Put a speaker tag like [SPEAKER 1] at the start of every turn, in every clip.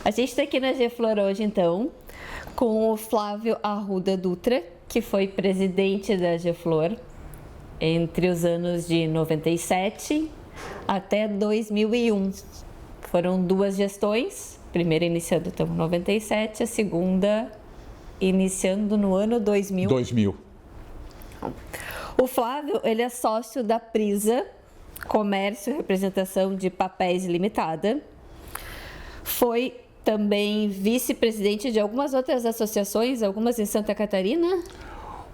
[SPEAKER 1] A gente está aqui na Geflor hoje, então, com o Flávio Arruda Dutra, que foi presidente da Geflor entre os anos de 97 até 2001. Foram 2 gestões, a primeira iniciando então em 97, a segunda iniciando no ano 2000.
[SPEAKER 2] 2000.
[SPEAKER 1] O Flávio, ele é sócio da Prisa, Comércio e Representação de Papéis Limitada. Foi também vice-presidente de algumas outras associações, algumas em Santa Catarina.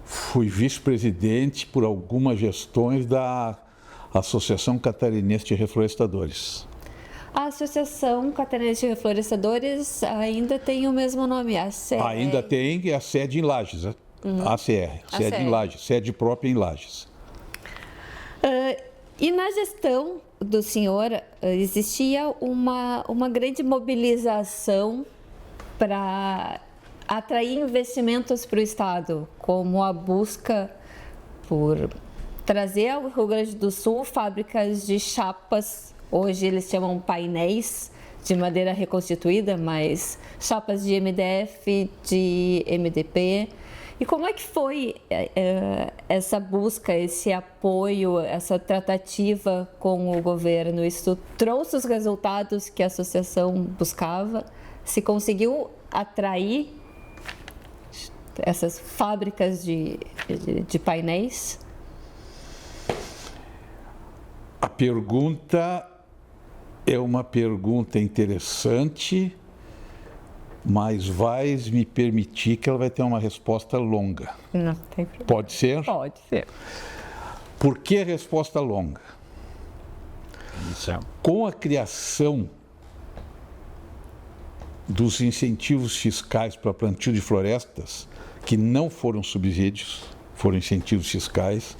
[SPEAKER 2] Fui vice-presidente por algumas gestões da Associação Catarinense de Reflorestadores.
[SPEAKER 1] A Associação Catarinense de Reflorestadores ainda tem o mesmo nome, ACR.
[SPEAKER 2] Ainda tem a sede em Lages, ACR, sede em Lages, sede própria em Lages.
[SPEAKER 1] E na gestão do senhor, existia uma grande mobilização para atrair investimentos para o Estado, como a busca por trazer ao Rio Grande do Sul fábricas de chapas, hoje eles chamam painéis de madeira reconstituída, mas chapas de MDF, de MDP. E como é que foi essa busca, esse apoio, essa tratativa com o governo? Isso trouxe os resultados que a associação buscava? Se conseguiu atrair essas fábricas de painéis?
[SPEAKER 2] A pergunta é uma pergunta interessante, mas vais me permitir que ela vai ter uma resposta longa.
[SPEAKER 1] Não tem problema.
[SPEAKER 2] Pode ser?
[SPEAKER 1] Pode ser.
[SPEAKER 2] Por que a resposta longa? Com a criação dos incentivos fiscais para plantio de florestas, que não foram subsídios, foram incentivos fiscais,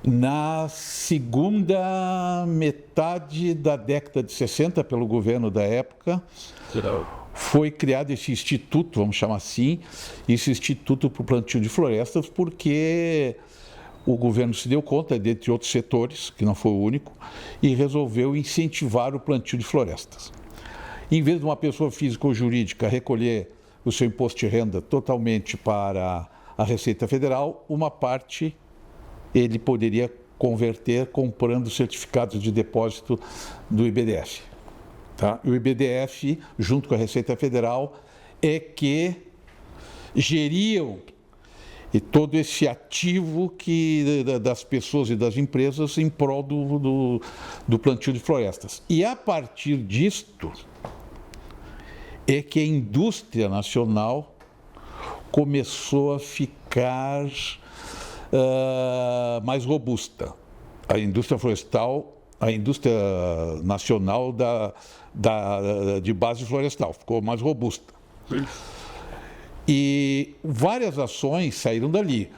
[SPEAKER 2] na segunda metade da década de 60, pelo governo da época, foi criado esse instituto, vamos chamar assim, esse instituto para o plantio de florestas, porque o governo se deu conta, dentre outros setores, que não foi o único, e resolveu incentivar o plantio de florestas. Em vez de uma pessoa física ou jurídica recolher o seu imposto de renda totalmente para a Receita Federal, uma parte ele poderia converter comprando certificados de depósito do IBDF. Tá? E o IBDF, junto com a Receita Federal, é que geriam todo esse ativo das pessoas e das empresas em prol do plantio de florestas. E a partir disto é que a indústria nacional começou a ficar mais robusta. A indústria florestal, a indústria nacional de base florestal ficou mais robusta. E várias ações saíram dali.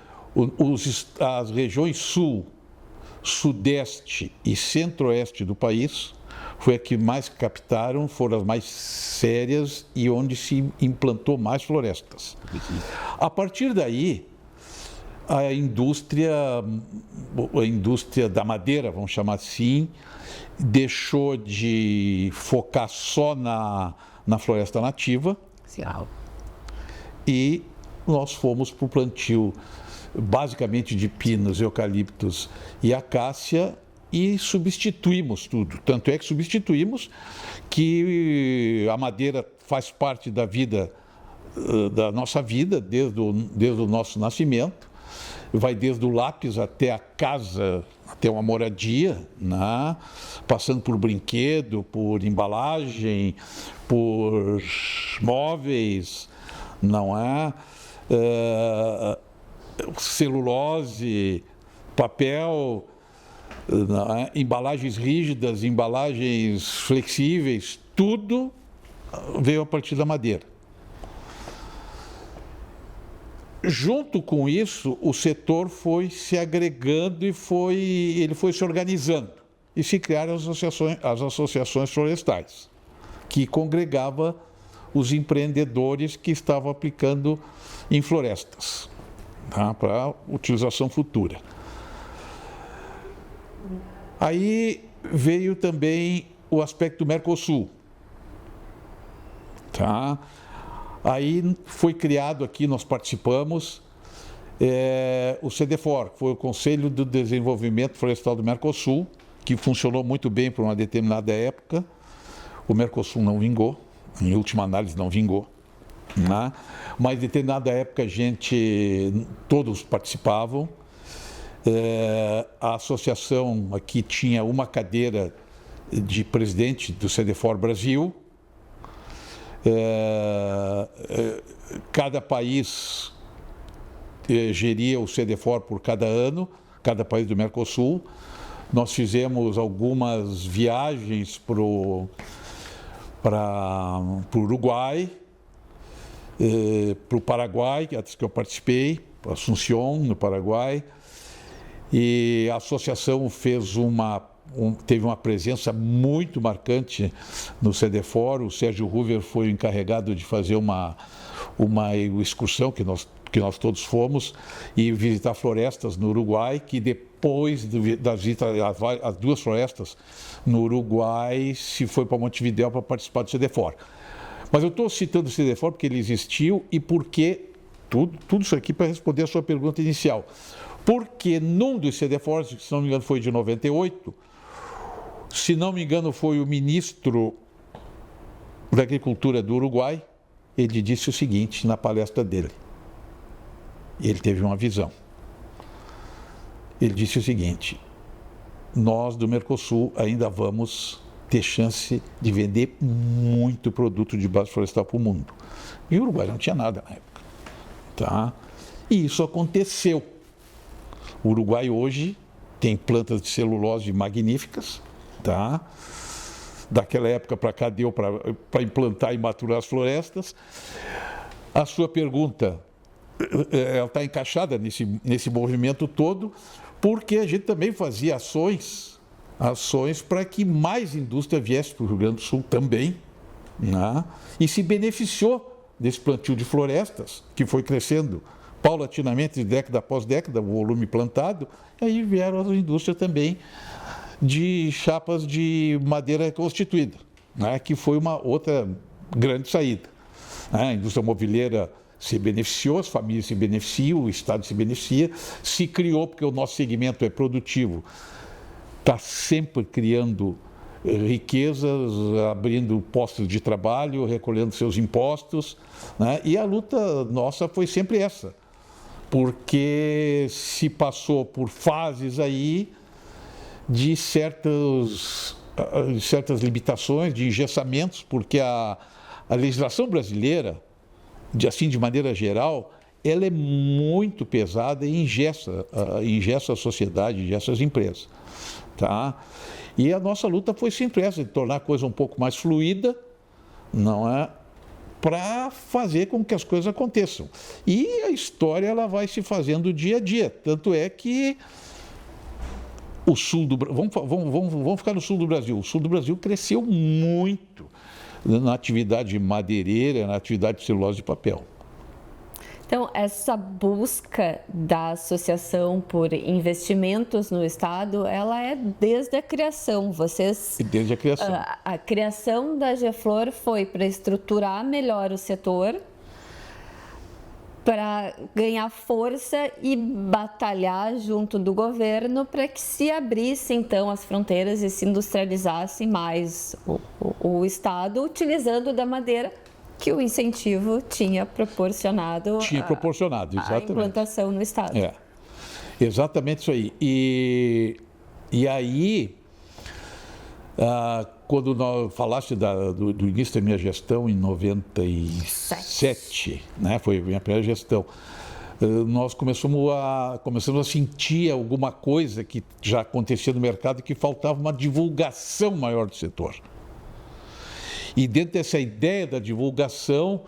[SPEAKER 2] As regiões sul, sudeste e centro-oeste do país foi a que mais captaram, foram as mais sérias e onde se implantou mais florestas. A partir daí, a indústria da madeira, vamos chamar assim, deixou de focar só na floresta nativa.
[SPEAKER 1] Sim.
[SPEAKER 2] E nós fomos para o plantio basicamente de pinos, eucaliptos e acácia e substituímos tudo. Tanto é que substituímos que a madeira faz parte da vida, da nossa vida, desde o nosso nascimento. Vai desde o lápis até a casa, até uma moradia, né? Passando por brinquedo, por embalagem, por móveis, não é? Celulose, papel, não é? Embalagens rígidas, embalagens flexíveis, tudo veio a partir da madeira. Junto com isso, o setor foi se agregando e ele foi se organizando. E se criaram as associações florestais, que congregava os empreendedores que estavam aplicando em florestas, tá, para utilização futura. A, Aí veio também o aspecto Mercosul. Tá? Aí foi criado aqui, nós participamos, o CDFOR, foi o Conselho do Desenvolvimento Florestal do Mercosul, que funcionou muito bem por uma determinada época. O Mercosul não vingou, em última análise não vingou. Né? Mas em determinada época todos participavam. A associação aqui tinha uma cadeira de presidente do CDFOR Brasil. Cada país geria o CDFOR por cada ano, cada país do Mercosul. Nós fizemos algumas viagens para o Uruguai, para o Paraguai, que eu participei, Assunção, no Paraguai, e a associação teve uma presença muito marcante no CDFOR. O Sérgio Hoover foi o encarregado de fazer uma excursão que nós todos fomos e visitar florestas no Uruguai, que depois da visita às duas florestas no Uruguai se foi para Montevidéu para participar do CDFOR. Mas eu estou citando o CDFOR porque ele existiu e porque tudo isso aqui para responder a sua pergunta inicial. Porque num dos CDFORs, se não me engano foi de 98, se não me engano foi o ministro da Agricultura do Uruguai, ele disse o seguinte na palestra dele. Ele teve uma visão. Ele disse o seguinte: nós do Mercosul ainda vamos ter chance de vender muito produto de base florestal para o mundo. E o Uruguai não tinha nada na época. Tá? E isso aconteceu. O Uruguai hoje tem plantas de celulose magníficas, tá? Daquela época para cá deu para implantar e maturar as florestas. A sua pergunta, ela está encaixada nesse movimento todo, porque a gente também fazia ações para que mais indústria viesse para o Rio Grande do Sul também, né? E se beneficiou desse plantio de florestas, que foi crescendo paulatinamente, década após década, o volume plantado, e aí vieram as indústrias também de chapas de madeira constituída, né? Que foi uma outra grande saída. A indústria mobiliária se beneficiou, as famílias se beneficiam, o Estado se beneficia, se criou, porque o nosso segmento é produtivo, está sempre criando riquezas, abrindo postos de trabalho, recolhendo seus impostos, né? E a luta nossa foi sempre essa, porque se passou por fases aí de certas limitações, de engessamentos, porque a legislação brasileira, de maneira geral, ela é muito pesada e engessa a sociedade, engessa as empresas. Tá? E a nossa luta foi sempre essa, de tornar a coisa um pouco mais fluida, não é? Para fazer com que as coisas aconteçam. E a história ela vai se fazendo dia a dia. Tanto é que o sul do vamos ficar no sul do Brasil. O sul do Brasil cresceu muito na atividade madeireira, na atividade de celulose de papel.
[SPEAKER 1] Então, essa busca da associação por investimentos no Estado, ela é desde a criação.
[SPEAKER 2] Desde a criação.
[SPEAKER 1] A criação da Geflor foi para estruturar melhor o setor, para ganhar força e batalhar junto do governo para que se abrisse, então, as fronteiras e se industrializasse mais o Estado, utilizando da madeira que o incentivo tinha proporcionado.
[SPEAKER 2] Exatamente.
[SPEAKER 1] A implantação no Estado.
[SPEAKER 2] Exatamente isso aí. E aí, quando nós falaste do início da minha gestão, em 97, né, foi a minha primeira gestão, nós começamos a sentir alguma coisa que já acontecia no mercado, que faltava uma divulgação maior do setor. E dentro dessa ideia da divulgação,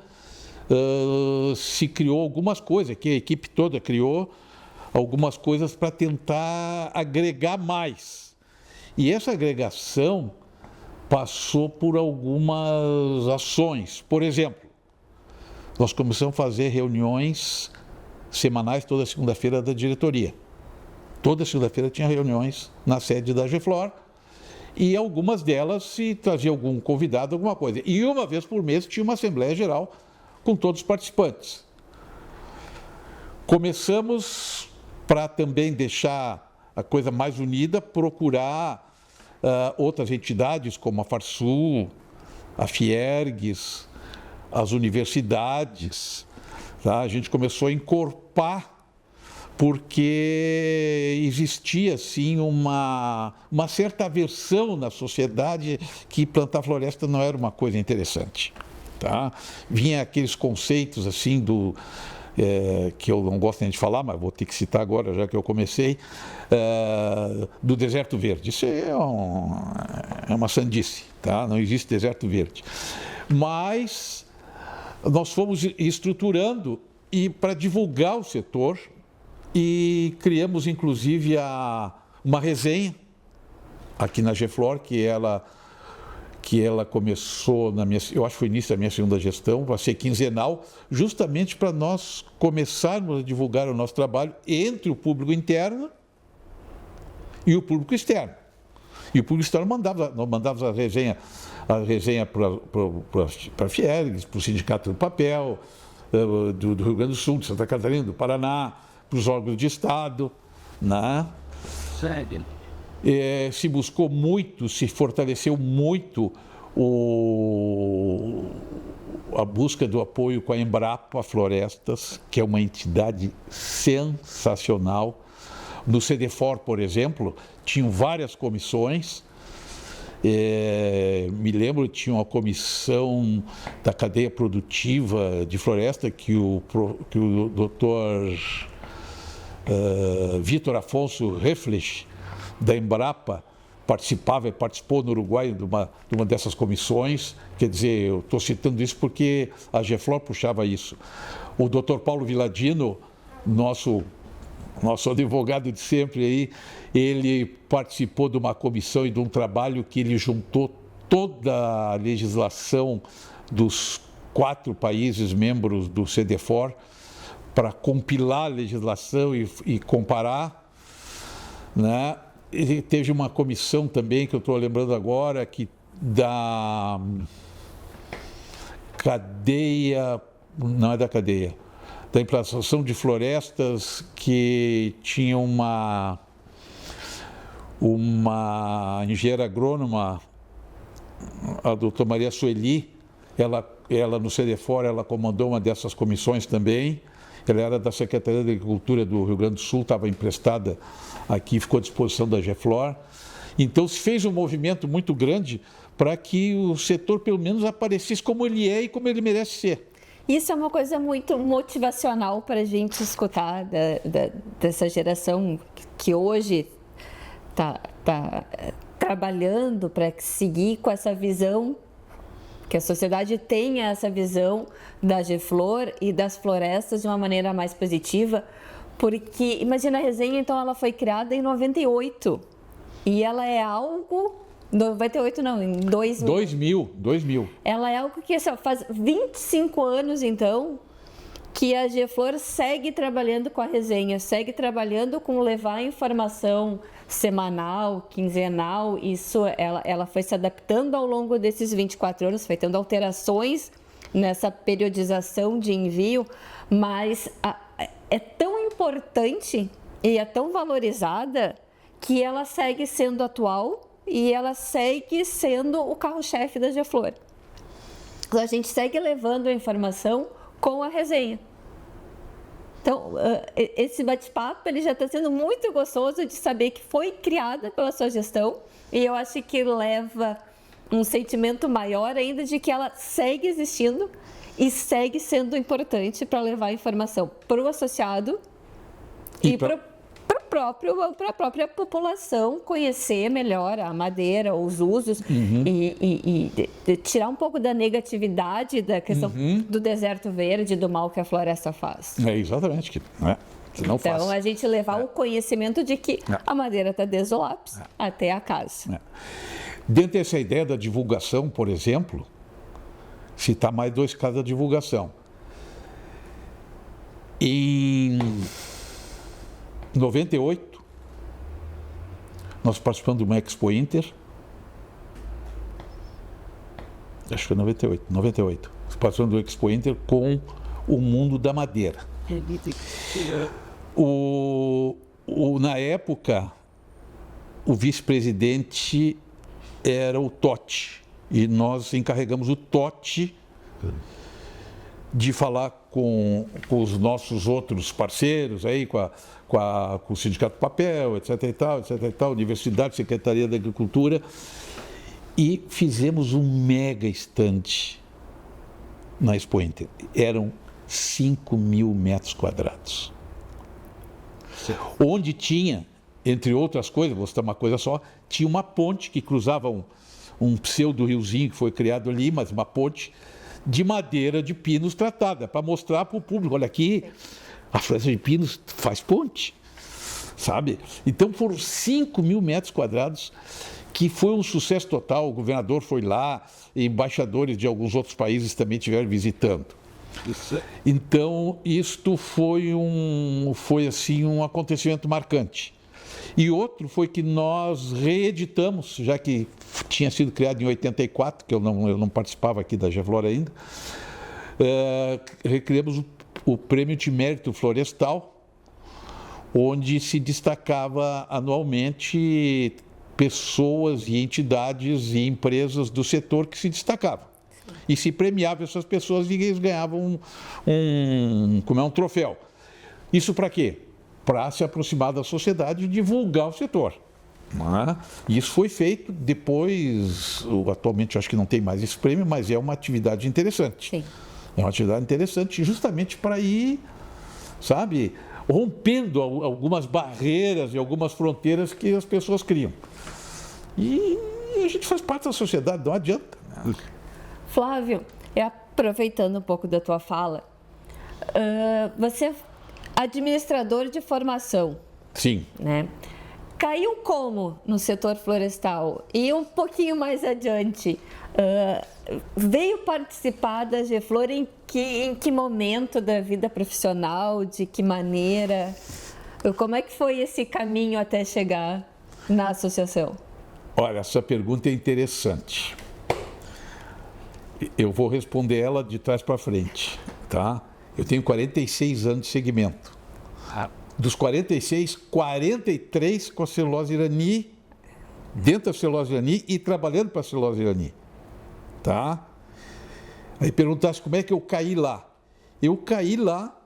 [SPEAKER 2] se criou algumas coisas, que a equipe toda criou algumas coisas para tentar agregar mais. E essa agregação passou por algumas ações. Por exemplo, nós começamos a fazer reuniões semanais toda segunda-feira da diretoria. Toda segunda-feira tinha reuniões na sede da Geflor. e algumas delas se trazia algum convidado, alguma coisa. E uma vez por mês tinha uma Assembleia Geral com todos os participantes. Começamos, para também deixar a coisa mais unida, procurar outras entidades como a Farsul, a Fiergues, as universidades. Tá? A gente começou a encorpar, porque existia, sim, uma certa aversão na sociedade que plantar floresta não era uma coisa interessante. Tá? Vinha aqueles conceitos, assim, que eu não gosto nem de falar, mas vou ter que citar agora, já que eu comecei, do deserto verde. Isso é uma sandice, tá? Não existe deserto verde. Mas nós fomos estruturando e para divulgar o setor, e criamos inclusive uma resenha aqui na GEFLOR, que ela começou eu acho que foi início da minha segunda gestão, vai ser quinzenal, justamente para nós começarmos a divulgar o nosso trabalho entre o público interno e o público externo. E o público externo mandava a resenha para a Fiergues, para o Sindicato do Papel, do Rio Grande do Sul, de Santa Catarina, do Paraná, para os órgãos de Estado, né?
[SPEAKER 3] Sério?
[SPEAKER 2] Se buscou muito, se fortaleceu muito a busca do apoio com a Embrapa Florestas, que é uma entidade sensacional. No CDFOR, por exemplo, tinham várias comissões. Me lembro que tinha uma comissão da cadeia produtiva de floresta que o doutor Vitor Afonso Reflech, da Embrapa, participou no Uruguai de uma dessas comissões. Quer dizer, eu estou citando isso porque a GEFLOR puxava isso. O doutor Paulo Viladino, nosso advogado de sempre aí, ele participou de uma comissão e de um trabalho que ele juntou toda a legislação dos 4 países membros do CDFOR para compilar a legislação e comparar, né? Ele teve uma comissão também, que eu estou lembrando agora, da cadeia, não é da cadeia, da implantação de florestas, que tinha uma engenheira agrônoma, a doutora Maria Sueli, ela no CDFOR, ela comandou uma dessas comissões também. Ela era da Secretaria da Agricultura do Rio Grande do Sul, estava emprestada aqui, ficou à disposição da GEFLOR. Então se fez um movimento muito grande para que o setor pelo menos aparecesse como ele é e como ele merece ser.
[SPEAKER 1] Isso é uma coisa muito motivacional para a gente escutar dessa geração que hoje está trabalhando para seguir com essa visão, que a sociedade tenha essa visão da GEFLOR e das florestas de uma maneira mais positiva, porque, imagina, a resenha, então, ela foi criada em 98, e ela é algo... 98 não, em 2000.
[SPEAKER 2] 2000.
[SPEAKER 1] Ela é algo que faz 25 anos, então, que a GEFLOR segue trabalhando com a resenha, segue trabalhando com levar informação semanal, quinzenal. Isso, ela foi se adaptando ao longo desses 24 anos, foi tendo alterações nessa periodização de envio, mas é tão importante e é tão valorizada que ela segue sendo atual e ela segue sendo o carro-chefe da GEFLOR. A gente segue levando a informação com a resenha. Então, esse bate-papo ele já está sendo muito gostoso de saber que foi criada pela sua gestão, e eu acho que leva um sentimento maior ainda de que ela segue existindo e segue sendo importante para levar a informação para o associado e para a própria população conhecer melhor a madeira, os usos, e tirar um pouco da negatividade da questão do deserto verde, do mal que a floresta faz.
[SPEAKER 2] É exatamente, né? Não faz.
[SPEAKER 1] Então, a gente levar o conhecimento de que a madeira está desde o lápis até a casa.
[SPEAKER 2] Dentro dessa ideia da divulgação, por exemplo, citar mais 2 casos da divulgação. Em 98, nós participamos de uma Expo Inter, acho que foi 98, participação do Expo Inter com o mundo da madeira. Na época, o vice-presidente era o Totti, e nós encarregamos o Totti de falar com os nossos outros parceiros, aí, com o Sindicato do Papel, etc. e tal, Universidade, Secretaria da Agricultura, e fizemos um mega estande na Expo Inter. Eram 5.000 metros quadrados. Onde tinha, entre outras coisas, vou citar uma coisa só, tinha uma ponte que cruzava um pseudo-riozinho que foi criado ali, mas uma ponte de madeira de pinos tratada, para mostrar para o público, olha aqui, a floresta de pinos faz ponte, sabe? Então foram 5.000 metros quadrados, que foi um sucesso total, o governador foi lá, embaixadores de alguns outros países também estiveram visitando. Então, isto foi assim, um acontecimento marcante. E outro foi que nós reeditamos, já que tinha sido criado em 84, que eu não participava aqui da Geflora ainda, recriamos o Prêmio de Mérito Florestal, onde se destacava anualmente pessoas e entidades e empresas do setor que se destacavam. E se premiava essas pessoas e eles ganhavam um troféu. Isso para quê? Para se aproximar da sociedade e divulgar o setor. Isso foi feito depois, atualmente eu acho que não tem mais esse prêmio, mas é uma atividade interessante.
[SPEAKER 1] Sim.
[SPEAKER 2] É uma atividade interessante justamente para ir, sabe, rompendo algumas barreiras e algumas fronteiras que as pessoas criam. E a gente faz parte da sociedade, não adianta.
[SPEAKER 1] Flávio, aproveitando um pouco da tua fala, você é administrador de formação.
[SPEAKER 2] Sim.
[SPEAKER 1] Né? Caiu como no setor florestal? E um pouquinho mais adiante, veio participar da Geflor em que momento da vida profissional, de que maneira? Como é que foi esse caminho até chegar na associação?
[SPEAKER 2] Olha, essa pergunta é interessante. Eu vou responder ela de trás para frente, tá? Eu tenho 46 anos de segmento. Dos 46, 43 com a celulose Irani, dentro da celulose Irani e trabalhando para a celulose Irani, tá? Aí perguntasse como é que eu caí lá. Eu caí lá,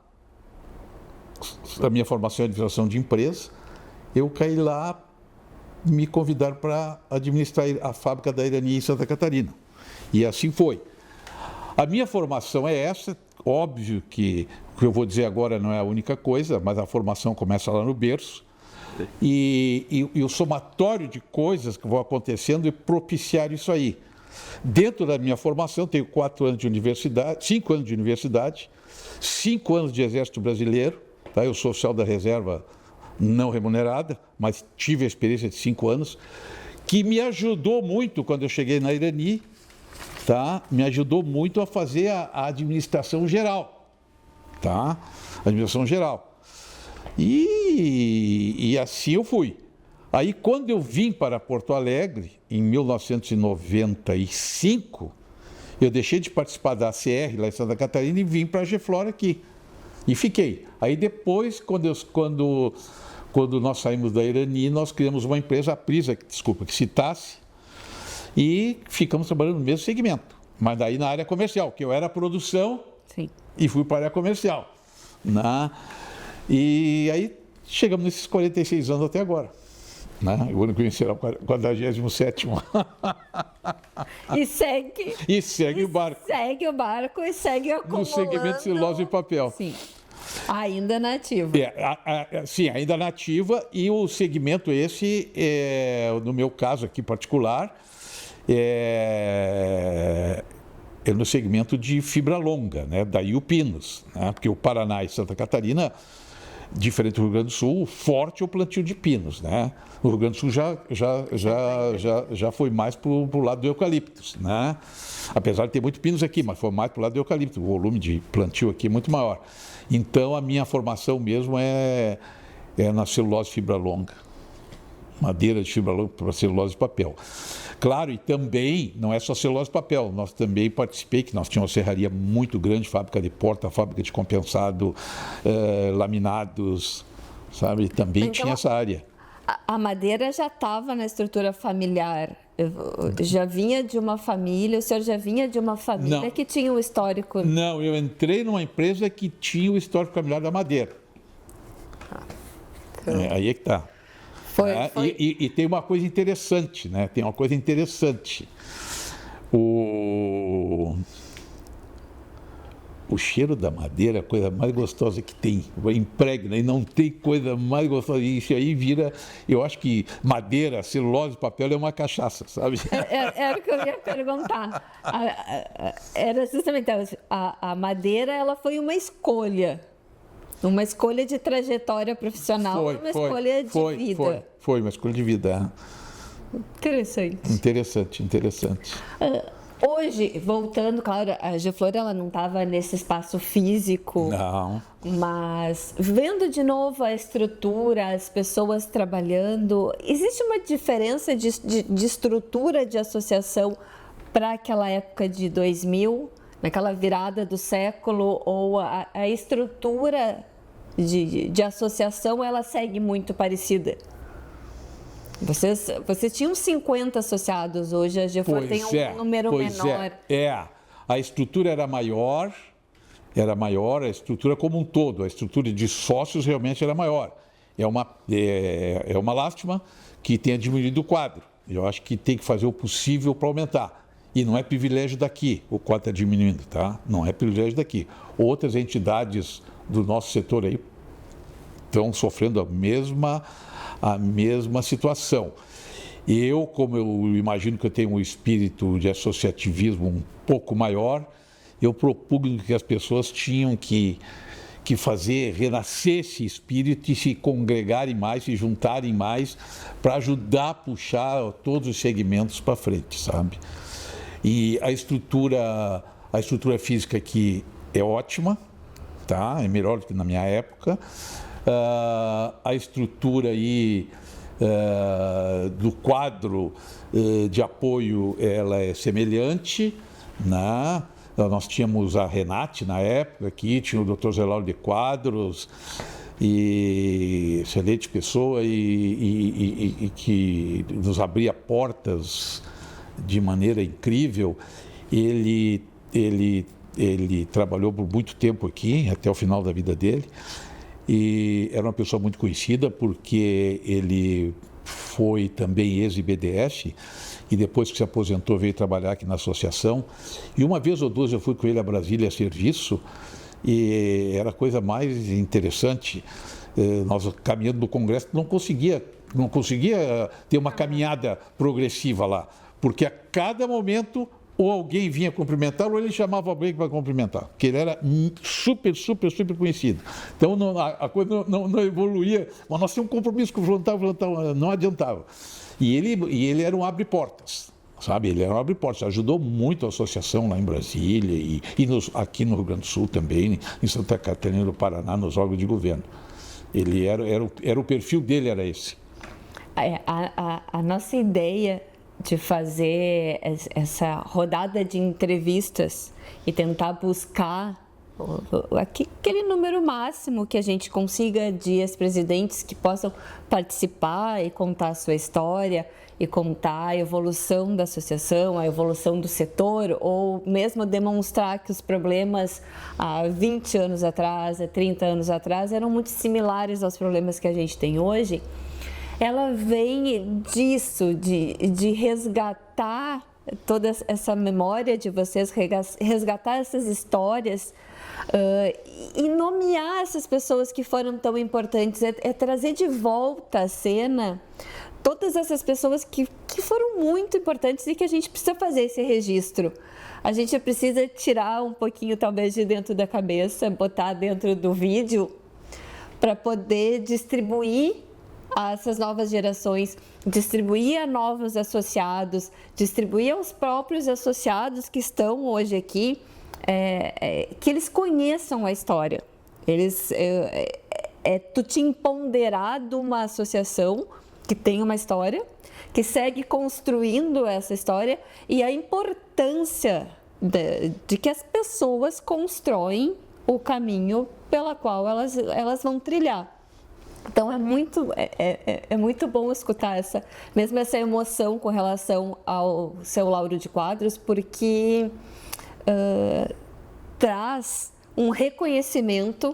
[SPEAKER 2] a minha formação é administração de empresa, eu caí lá, me convidaram para administrar a fábrica da Irani em Santa Catarina. E assim foi. A minha formação é essa, óbvio que o que eu vou dizer agora não é a única coisa, mas a formação começa lá no berço. E o somatório de coisas que vão acontecendo e propiciar isso aí. Dentro da minha formação, tenho 5 anos de universidade, 5 anos de Exército Brasileiro, tá? Eu sou oficial da reserva não remunerada, mas tive a experiência de 5 anos, que me ajudou muito quando eu cheguei na Irani, tá? Me ajudou muito a fazer a administração geral, tá? Administração geral. E assim eu fui. Aí quando eu vim para Porto Alegre, em 1995, eu deixei de participar da ACR lá em Santa Catarina e vim para a Geflora aqui. E fiquei. Aí depois, quando nós saímos da Irani, nós criamos uma empresa, a Prisa, que citasse, e ficamos trabalhando no mesmo segmento. Mas daí na área comercial, que eu era produção.
[SPEAKER 1] Sim. E
[SPEAKER 2] fui para a área comercial. Né? E aí chegamos nesses 46 anos até agora. Né? O ano que vem será o 47º.
[SPEAKER 1] E
[SPEAKER 2] segue o barco.
[SPEAKER 1] Segue o barco e segue acumulando.
[SPEAKER 2] No segmento de celulose e papel.
[SPEAKER 1] Sim. Ainda nativa.
[SPEAKER 2] Sim, ainda nativa. E o segmento esse, no meu caso aqui particular, é no segmento de fibra longa, né? Daí o Pinos, né? Porque o Paraná e Santa Catarina, diferente do Rio Grande do Sul, forte é o plantio de pinos, né? O Rio Grande do Sul já foi mais para o lado do eucaliptus, né? Apesar de ter muito pinos aqui, mas foi mais para o lado do eucalipto. O volume de plantio aqui é muito maior. Então, a minha formação mesmo é na celulose fibra longa. madeira de fibra longa para celulose e papel. Claro, e também, não é só celulose e papel, nós também participei, que nós tínhamos uma serraria muito grande, fábrica de porta, fábrica de compensado, laminados, sabe? Também
[SPEAKER 1] Então,
[SPEAKER 2] tinha essa área.
[SPEAKER 1] A madeira já estava na estrutura familiar, já vinha de uma família, o senhor já vinha de uma família
[SPEAKER 2] Não.
[SPEAKER 1] que tinha um histórico...
[SPEAKER 2] Não, eu entrei numa empresa que tinha o histórico familiar da madeira. Aí é que está. E tem uma coisa interessante, né? Tem uma coisa interessante. O cheiro da madeira é a coisa mais gostosa que tem. Impregna e não tem coisa mais gostosa. Isso aí vira... Eu acho que madeira, celulose, papel é uma cachaça, sabe?
[SPEAKER 1] Era o que eu ia perguntar. Era justamente a madeira, ela foi uma escolha de trajetória profissional, escolha de vida.
[SPEAKER 2] Foi uma escolha de vida. Interessante.
[SPEAKER 1] Hoje, voltando, claro, a Geflor ela não estava nesse espaço físico,
[SPEAKER 2] não,
[SPEAKER 1] mas vendo de novo a estrutura, as pessoas trabalhando, existe uma diferença de estrutura de associação para aquela época de 2000, naquela virada do século, ou a estrutura de associação ela segue muito parecida? Vocês tinham 50 associados, hoje a Geflor tem um número menor.
[SPEAKER 2] A estrutura era maior, a estrutura como um todo, a estrutura de sócios realmente era maior. É uma lástima que tenha diminuído o quadro. Eu acho que tem que fazer o possível para aumentar. E não é privilégio daqui, o quadro está diminuindo, tá? Não é privilégio daqui. Outras entidades do nosso setor aí estão sofrendo a mesma situação. Eu, como eu imagino que eu tenho um espírito de associativismo um pouco maior, eu propugno que as pessoas tinham que fazer renascer esse espírito e se congregarem mais, se juntarem mais, para ajudar a puxar todos os segmentos para frente, sabe? E a estrutura física aqui é ótima, tá? É melhor do que na minha época. A estrutura aí do quadro de apoio ela é semelhante, né? Nós tínhamos a Renate na época aqui, tinha o Dr. Zelaulo de Quadros, e excelente pessoa e que nos abria portas de maneira incrível. Ele trabalhou por muito tempo aqui, até o final da vida dele. E era uma pessoa muito conhecida porque ele foi também ex-IBDS e depois que se aposentou veio trabalhar aqui na associação. E uma vez ou duas eu fui com ele a Brasília a serviço e era a coisa mais interessante. Nós caminhando no Congresso não conseguia ter uma caminhada progressiva lá, porque a cada momento ou alguém vinha cumprimentar, ou ele chamava alguém para cumprimentar, porque ele era super conhecido. Então a coisa não evoluía, mas nós tínhamos um compromisso com o voluntário, não adiantava. E ele era um abre-portas, sabe? Ele era um abre-portas, ajudou muito a associação lá em Brasília aqui no Rio Grande do Sul também, em Santa Catarina do Paraná, nos órgãos de governo. Ele era o perfil dele, era esse.
[SPEAKER 1] A nossa ideia de fazer essa rodada de entrevistas e tentar buscar aquele número máximo que a gente consiga de ex-presidentes que possam participar e contar a sua história e contar a evolução da associação, a evolução do setor, ou mesmo demonstrar que os problemas há 20 anos atrás, há 30 anos atrás, eram muito similares aos problemas que a gente tem hoje. Ela vem disso, de resgatar toda essa memória de vocês, resgatar essas histórias e nomear essas pessoas que foram tão importantes, é trazer de volta à cena todas essas pessoas que foram muito importantes e que a gente precisa fazer esse registro. A gente precisa tirar um pouquinho, talvez, de dentro da cabeça, botar dentro do vídeo para poder distribuir a essas novas gerações, distribuir a novos associados, distribuir aos próprios associados que estão hoje aqui, que eles conheçam a história. Tu te empoderar de uma associação que tem uma história, que segue construindo essa história, e a importância de que as pessoas constroem o caminho pela qual elas vão trilhar. Então é muito bom escutar mesmo essa emoção com relação ao seu Lauro de Quadros, porque traz um reconhecimento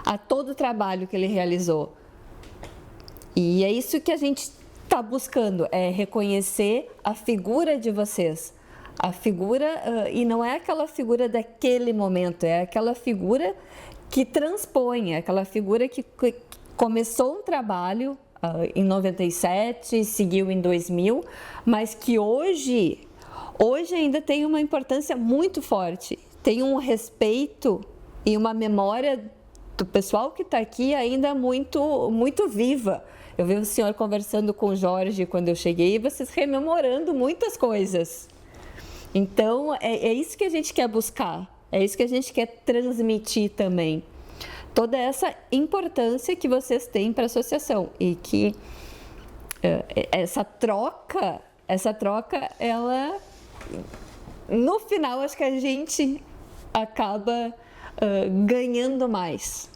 [SPEAKER 1] a todo o trabalho que ele realizou. E é isso que a gente está buscando, é reconhecer a figura de vocês. A figura, e não é aquela figura daquele momento, é aquela figura que transpõe, é aquela figura que começou um trabalho em 97, seguiu em 2000, mas que hoje ainda tem uma importância muito forte, tem um respeito e uma memória do pessoal que está aqui ainda muito, muito viva. Eu vi o senhor conversando com o Jorge quando eu cheguei, e vocês rememorando muitas coisas. Então, é isso que a gente quer buscar, é isso que a gente quer transmitir também. Toda essa importância que vocês têm para a associação e que essa troca, ela, no final, acho que a gente acaba ganhando mais.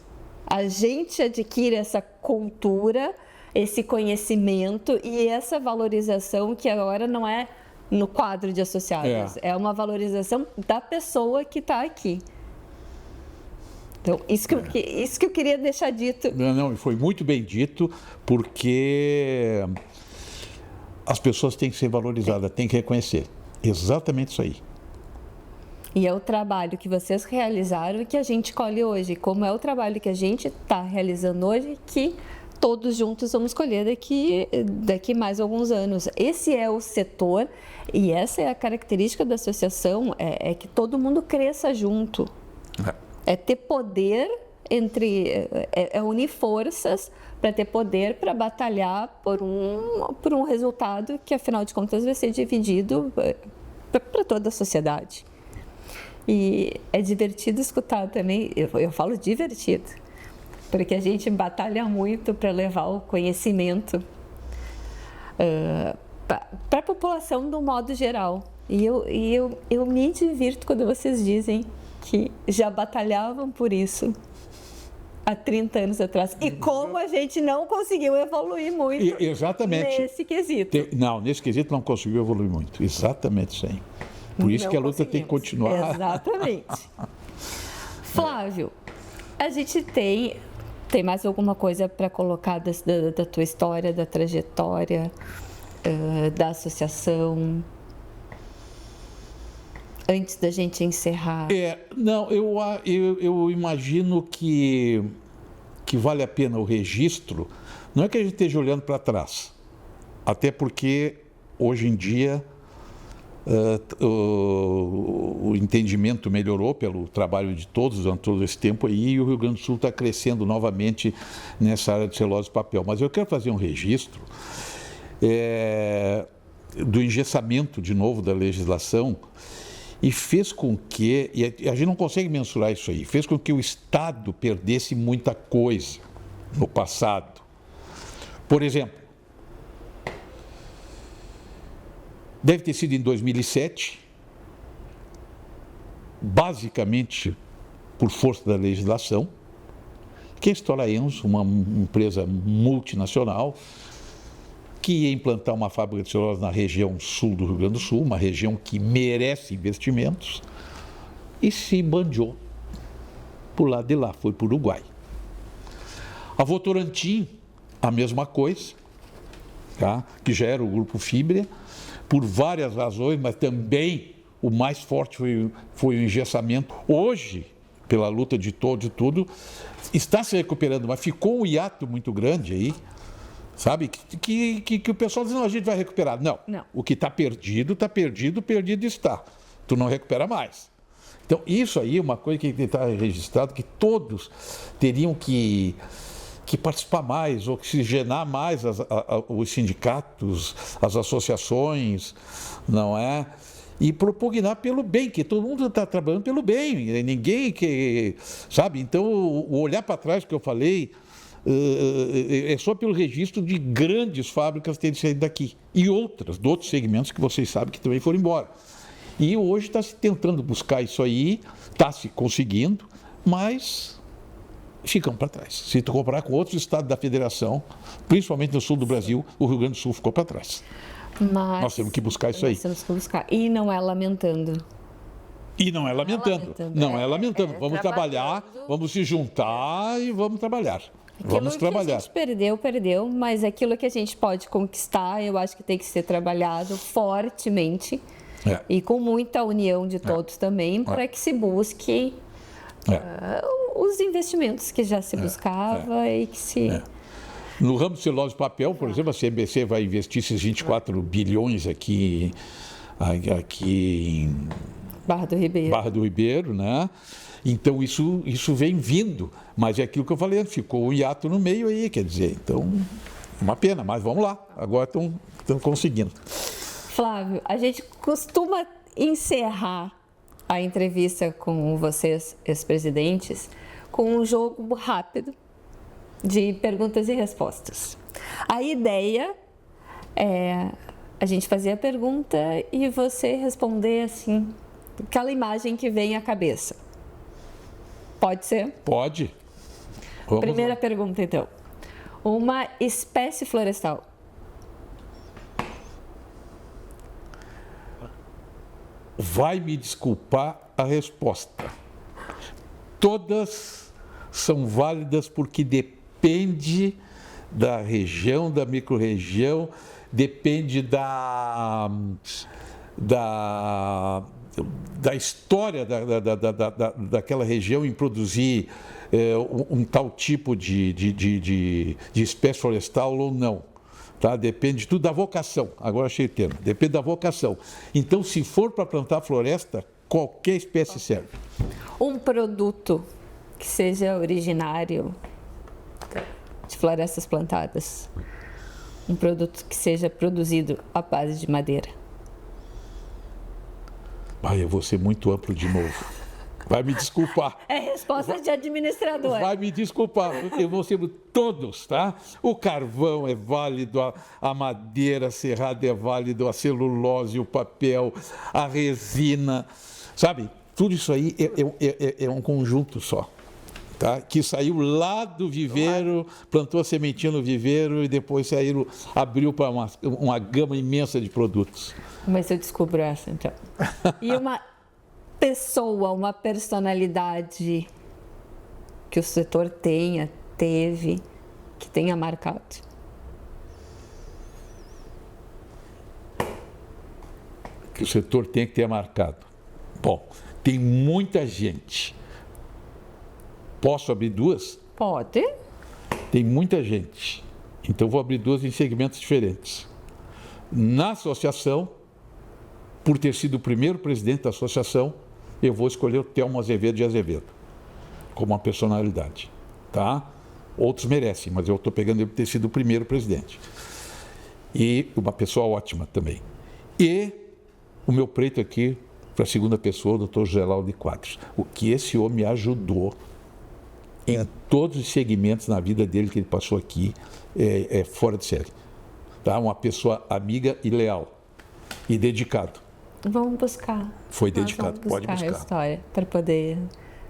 [SPEAKER 1] A gente adquire essa cultura, esse conhecimento e essa valorização que agora não é no quadro de associados, é uma valorização da pessoa que está aqui. Então, isso que eu queria deixar dito.
[SPEAKER 2] Não, foi muito bem dito, porque as pessoas têm que ser valorizadas, têm que reconhecer. Exatamente isso aí.
[SPEAKER 1] E é o trabalho que vocês realizaram que a gente colhe hoje. Como é o trabalho que a gente está realizando hoje, que todos juntos vamos colher daqui mais alguns anos. Esse é o setor e essa é a característica da associação, é que todo mundo cresça junto. É ter poder unir forças para ter poder para batalhar por um resultado que, afinal de contas, vai ser dividido para toda a sociedade. E é divertido escutar também, eu falo divertido, porque a gente batalha muito para levar o conhecimento para a população do modo geral. E eu me divirto quando vocês dizem que já batalhavam por isso há 30 anos atrás. E como a gente não conseguiu evoluir muito nesse quesito.
[SPEAKER 2] Nesse quesito não conseguiu evoluir muito. Exatamente isso aí. Por isso que a luta tem que continuar.
[SPEAKER 1] Exatamente. Flávio, a gente tem mais alguma coisa para colocar da tua história, da trajetória, da associação, antes da gente encerrar?
[SPEAKER 2] Eu imagino que vale a pena o registro. Não é que a gente esteja olhando para trás, até porque hoje em dia o entendimento melhorou pelo trabalho de todos durante todo esse tempo aí, e o Rio Grande do Sul está crescendo novamente nessa área de celulose e papel. Mas eu quero fazer um registro do engessamento de novo da legislação, e fez com que, e a gente não consegue mensurar isso aí, fez com que o Estado perdesse muita coisa no passado. Por exemplo, deve ter sido em 2007, basicamente por força da legislação, que a Stora Enso, uma empresa multinacional, que ia implantar uma fábrica de celulose na região sul do Rio Grande do Sul, uma região que merece investimentos, e se bandiou por lado de lá, foi para o Uruguai. A Votorantim, a mesma coisa, tá? Que já era o grupo Fibria, por várias razões, mas também o mais forte foi o engessamento. Hoje, pela luta de tudo, está se recuperando, mas ficou um hiato muito grande aí, sabe? Que o pessoal diz, não, a gente vai recuperar. Não. O que está perdido, perdido está. Tu não recupera mais. Então, isso aí é uma coisa que está registrado, que todos teriam que participar mais, oxigenar mais os sindicatos, as associações, não é? E propugnar pelo bem, que todo mundo está trabalhando pelo bem, ninguém que, sabe? Então, o olhar para trás que eu falei, é só pelo registro de grandes fábricas terem saído daqui. E outras, de outros segmentos que vocês sabem que também foram embora. E hoje está se tentando buscar isso aí, está se conseguindo, mas ficam para trás. Se tu comparar com outros estados da federação, principalmente no sul do Brasil, o Rio Grande do Sul ficou para trás.
[SPEAKER 1] Mas
[SPEAKER 2] Nós temos que buscar isso aí.
[SPEAKER 1] nós temos que buscar. E não é lamentando.
[SPEAKER 2] E não é lamentando. Não é lamentando. Vamos trabalhar,
[SPEAKER 1] trabalhando.
[SPEAKER 2] vamos se juntar e vamos trabalhar. Vamos
[SPEAKER 1] Aquilo que a
[SPEAKER 2] trabalhar.
[SPEAKER 1] gente perdeu, mas aquilo que a gente pode conquistar, eu acho que tem que ser trabalhado fortemente
[SPEAKER 2] É.
[SPEAKER 1] e com muita união de todos também, para que se busque os investimentos que já se buscava e que se...
[SPEAKER 2] No ramo de celulose e papel, por exemplo, a CBC vai investir esses 24 bilhões aqui em
[SPEAKER 1] Barra do Ribeiro.
[SPEAKER 2] Barra do Ribeiro, né? Então isso vem vindo, mas é aquilo que eu falei antes, ficou um hiato no meio aí, quer dizer, então, uma pena, mas vamos lá, agora estão conseguindo.
[SPEAKER 1] Flávio, a gente costuma encerrar a entrevista com vocês, ex-presidentes, com um jogo rápido de perguntas e respostas. A ideia é a gente fazer a pergunta e você responder assim, aquela imagem que vem à cabeça. Pode ser?
[SPEAKER 2] Pode. Vamos
[SPEAKER 1] Primeira
[SPEAKER 2] lá.
[SPEAKER 1] pergunta, então. Uma espécie florestal.
[SPEAKER 2] Vai me desculpar a resposta. Todas são válidas porque depende da região, da microrregião, depende da história daquela região em produzir um tal tipo de espécie florestal ou não. Tá? Depende tudo da vocação, agora achei o termo, depende da vocação. Então, se for para plantar floresta, qualquer espécie serve.
[SPEAKER 1] Um produto que seja originário de florestas plantadas. Um produto que seja produzido à base de madeira.
[SPEAKER 2] Eu vou ser muito amplo de novo. Vai me desculpar.
[SPEAKER 1] É resposta de administrador.
[SPEAKER 2] Vai me desculpar, porque eu vou ser todos, tá? O carvão é válido, a madeira serrada é válido, a celulose, o papel, a resina, sabe? Tudo isso aí é um conjunto só, tá? Que saiu lá do viveiro, plantou a sementinha no viveiro e depois abriu para uma gama imensa de produtos.
[SPEAKER 1] Mas eu descubro essa, então. E uma pessoa, uma personalidade que o setor teve, que tenha marcado?
[SPEAKER 2] Que o setor tem que ter marcado. Bom, tem muita gente. Posso abrir duas?
[SPEAKER 1] Pode.
[SPEAKER 2] Tem muita gente. Então vou abrir duas em segmentos diferentes. Na associação, por ter sido o primeiro presidente da associação, eu vou escolher o Telmo Azevedo de Azevedo como uma personalidade, tá? Outros merecem, mas eu estou pegando ele por ter sido o primeiro presidente. E uma pessoa ótima também. E o meu preto aqui, para a segunda pessoa, o doutor Geraldo de Quadros. O que esse homem ajudou em todos os segmentos na vida dele que ele passou aqui é fora de série. Tá? Uma pessoa amiga e leal e dedicado.
[SPEAKER 1] Vamos buscar.
[SPEAKER 2] Foi dedicado, pode
[SPEAKER 1] buscar a
[SPEAKER 2] buscar.
[SPEAKER 1] história para poder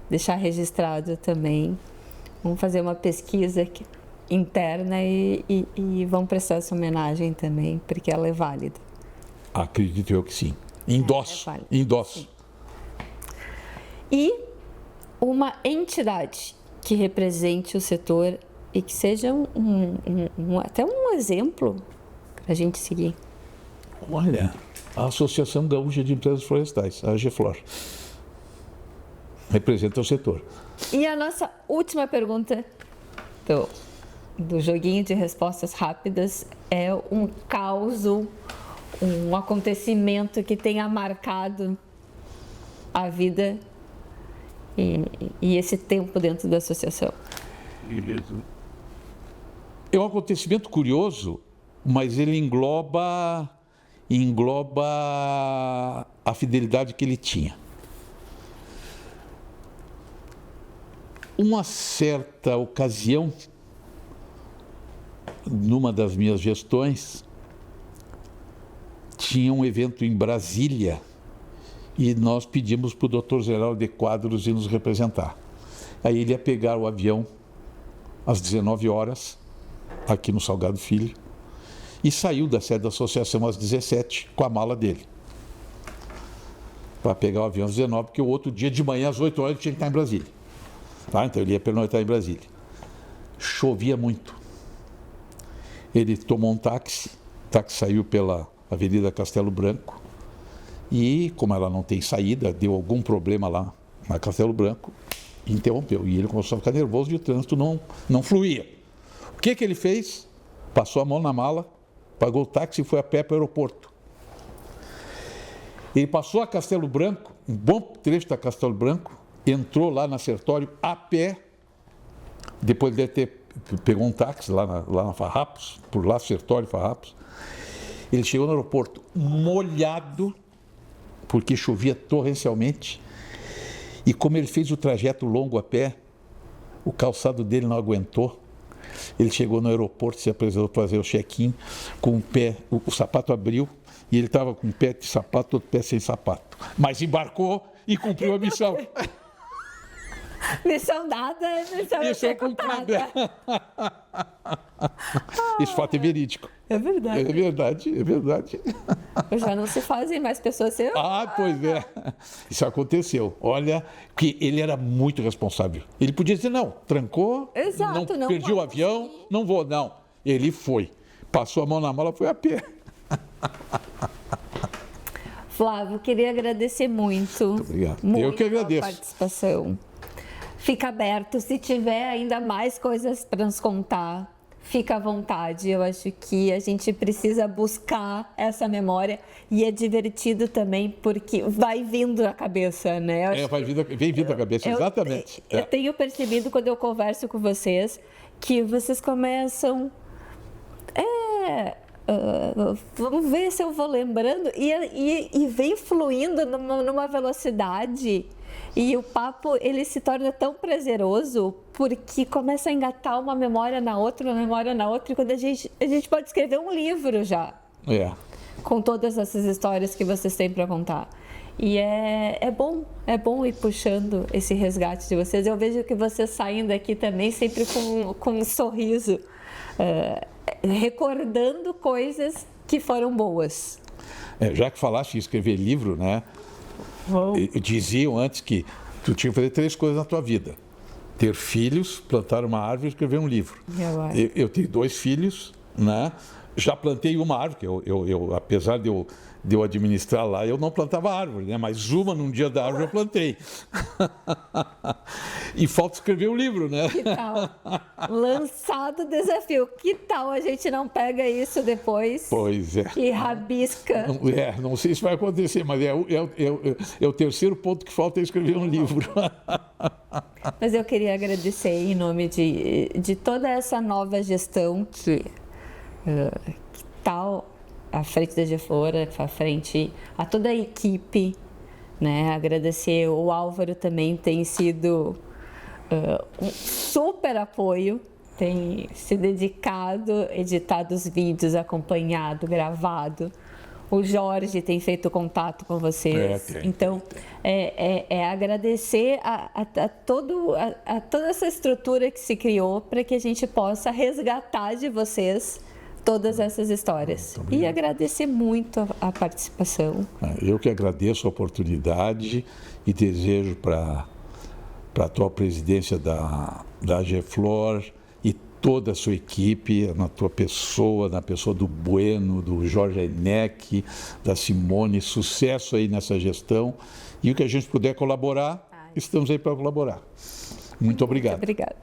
[SPEAKER 1] deixar registrado também. Vamos fazer uma pesquisa interna e vamos prestar essa homenagem também, porque ela é válida.
[SPEAKER 2] Acredito eu que sim. Endosso,
[SPEAKER 1] válida.
[SPEAKER 2] endosso.
[SPEAKER 1] Sim. E uma entidade que represente o setor e que seja até um exemplo para a gente seguir.
[SPEAKER 2] Olha, a Associação Gaúcha de Empresas Florestais, a AGFlor, representa o setor.
[SPEAKER 1] E a nossa última pergunta do joguinho de respostas rápidas é um caos, um acontecimento que tenha marcado a vida e esse tempo dentro da associação.
[SPEAKER 2] É um acontecimento curioso, mas ele engloba a fidelidade que ele tinha. Uma certa ocasião, numa das minhas gestões, tinha um evento em Brasília e nós pedimos para o Dr. Geraldo de Quadros ir nos representar. Aí ele ia pegar o avião às 19 horas, aqui no Salgado Filho, e saiu da sede da associação às 17 com a mala dele. Para pegar o avião às 19, porque o outro dia de manhã, às 8 horas, ele tinha que estar em Brasília. Tá? Então ele ia pernoitar em Brasília. Chovia muito. Ele tomou um táxi, o táxi saiu pela Avenida Castelo Branco, e como ela não tem saída, deu algum problema lá na Castelo Branco, interrompeu. E ele começou a ficar nervoso e o trânsito não fluía. O que ele fez? Passou a mão na mala, pagou o táxi e foi a pé para o aeroporto. Ele passou a Castelo Branco, um bom trecho da Castelo Branco, entrou lá na Sertório a pé, depois de ter pegou um táxi lá na Farrapos, por lá, Sertório, Farrapos. Ele chegou no aeroporto molhado, porque chovia torrencialmente, e como ele fez o trajeto longo a pé, o calçado dele não aguentou. Ele chegou no aeroporto, se apresentou para fazer o check-in, com o pé, o sapato abriu, e ele estava com o pé de sapato, outro pé sem sapato. Mas embarcou e cumpriu a missão.
[SPEAKER 1] Missão dada, missão executada.
[SPEAKER 2] Esse fato é verídico.
[SPEAKER 1] É verdade.
[SPEAKER 2] É verdade, é verdade.
[SPEAKER 1] Já não se fazem mais pessoas assim.
[SPEAKER 2] Pois é. Isso aconteceu. Olha, que ele era muito responsável. Ele podia dizer, não, trancou,
[SPEAKER 1] Exato, não
[SPEAKER 2] perdi o avião, não vou, não. Ele foi. Passou a mão na mala, foi a pé.
[SPEAKER 1] Flávio, queria agradecer muito.
[SPEAKER 2] Muito obrigado.
[SPEAKER 1] Muito
[SPEAKER 2] Eu que agradeço.
[SPEAKER 1] a participação. Fica aberto, se tiver ainda mais coisas para nos contar, fica à vontade. Eu acho que a gente precisa buscar essa memória e é divertido também porque vai vindo à cabeça, né?
[SPEAKER 2] Vem vindo à cabeça, exatamente.
[SPEAKER 1] Eu tenho percebido quando eu converso com vocês que vocês começam... vamos ver se eu vou lembrando e vem fluindo numa velocidade e o papo ele se torna tão prazeroso porque começa a engatar uma memória na outra e quando a gente pode escrever um livro já com todas essas histórias que vocês têm para contar. E é bom ir puxando esse resgate de vocês. Eu vejo que vocês saem daqui também sempre com um sorriso, recordando coisas que foram boas.
[SPEAKER 2] Já que falaste em escrever livro, né? Diziam antes que tu tinha que fazer 3 coisas na tua vida: ter filhos, plantar uma árvore e escrever um livro. Eu tenho 2 filhos, né? Já plantei uma árvore, apesar de eu administrar lá, eu não plantava árvore, né? Mas uma num dia da árvore eu plantei. E falta escrever um livro, né?
[SPEAKER 1] Que tal? Lançado o desafio. Que tal a gente não pega isso depois?
[SPEAKER 2] Pois é.
[SPEAKER 1] E rabisca.
[SPEAKER 2] Não sei se vai acontecer, mas é o terceiro ponto que falta é escrever um livro.
[SPEAKER 1] Mas eu queria agradecer em nome de toda essa nova gestão que está à frente da Geflora, à frente a toda a equipe, né? Agradecer o Álvaro também, tem sido um super apoio, tem se dedicado, editado os vídeos, acompanhado, gravado. O Jorge tem feito contato com vocês. Então, agradecer a toda essa estrutura que se criou para que a gente possa resgatar de vocês todas essas histórias. E agradecer muito a participação.
[SPEAKER 2] Eu que agradeço a oportunidade e desejo para a tua presidência da Geflor e toda a sua equipe, na tua pessoa, na pessoa do Bueno, do Jorge Aineck, da Simone, sucesso aí nessa gestão. E o que a gente puder colaborar, estamos aí para colaborar. Muito obrigado.
[SPEAKER 1] Muito obrigada.